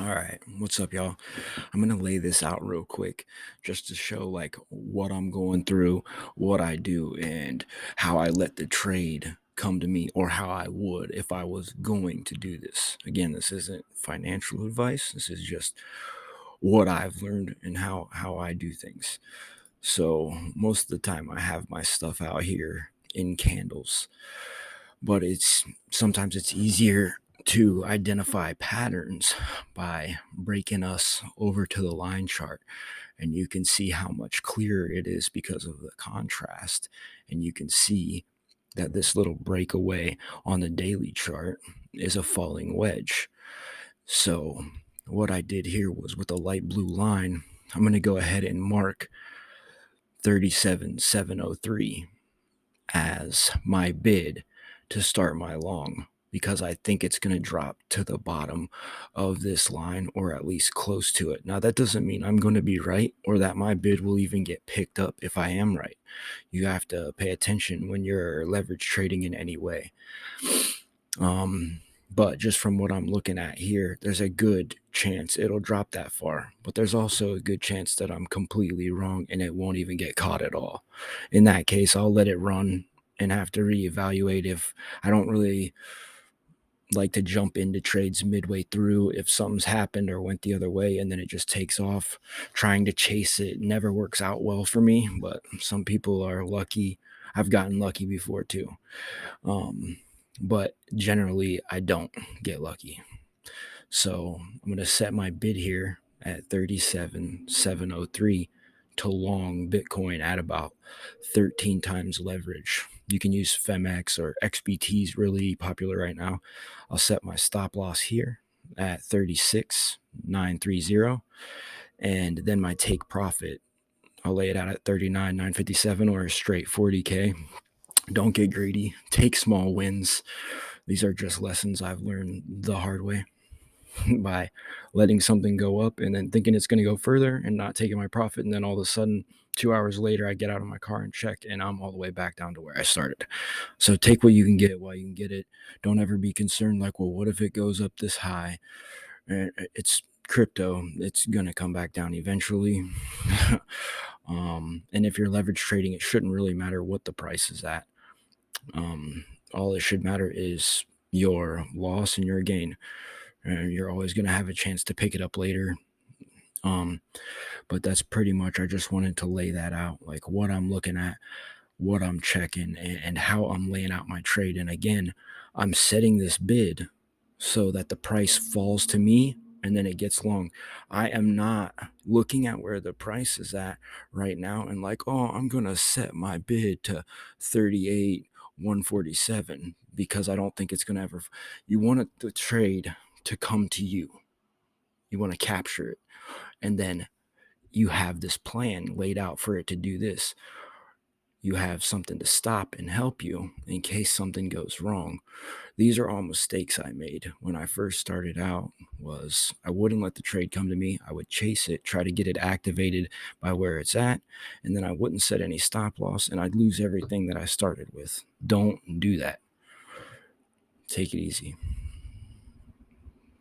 All right, what's up, y'all? I'm gonna lay this out real quick just to show like what I'm going through, what I do, and how I let the trade come to me, or how I would if I was going to do this. Again, this isn't financial advice. This is just what I've learned and how I do things. So most of the time, I have my stuff out here in candles, but it's sometimes it's easier to identify patterns by breaking us over to the line chart, and you can see how much clearer it is because of the contrast. And you can see that this little breakaway on the daily chart is a falling wedge. So what I did here was, with a light blue line, I'm going to go ahead and mark 37,703 as my bid to start my long, because I think it's going to drop to the bottom of this line, or at least close to it. Now, that doesn't mean I'm going to be right, or that my bid will even get picked up if I am right. You have to pay attention when you're leverage trading in any way. Um, but just from what I'm looking at here, there's a good chance it'll drop that far. But there's also a good chance that I'm completely wrong and it won't even get caught at all. In that case, I'll let it run and have to reevaluate. If I don't really like to jump into trades midway through, if something's happened or went the other way and then it just takes off, trying to chase it never works out well for me. But some people are lucky. I've gotten lucky before too. Um, but generally, I don't get lucky. So I'm going to set my bid here at 37,703 to long Bitcoin at about 13 times leverage. You can use FEMX, or XBT is really popular right now. I'll set my stop loss here at 36,930, and then my take profit, I'll lay it out at 39,957, or a straight 40K. Don't get greedy. Take small wins. These are just lessons I've learned the hard way by letting something go up and then thinking it's going to go further and not taking my profit. And then all of a sudden, 2 hours later, I get out of my car and check, and I'm all the way back down to where I started. So take what you can get while you can get it. Don't ever be concerned like, well, what if it goes up this high? It's crypto. It's going to come back down eventually. And if you're leverage trading, it shouldn't really matter what the price is at. All it should matter is your loss and your gain. And you're always going to have a chance to pick it up later. Um, but that's pretty much, I just wanted to lay that out, like what I'm looking at, what I'm checking, and how I'm laying out my trade. And again, I'm setting this bid so that the price falls to me and then it gets long. I am not looking at where the price is at right now and like, oh, I'm going to set my bid to 38,147, because I don't think it's going to ever. You want the trade to come to you. You want to capture it. And then you have this plan laid out for it to do this. You have something to stop and help you in case something goes wrong. These are all mistakes I made when I first started out. Was I wouldn't let the trade come to me. I would chase it, try to get it activated by where it's at, and then I wouldn't set any stop loss, and I'd lose everything that I started with. Don't do that. Take it easy.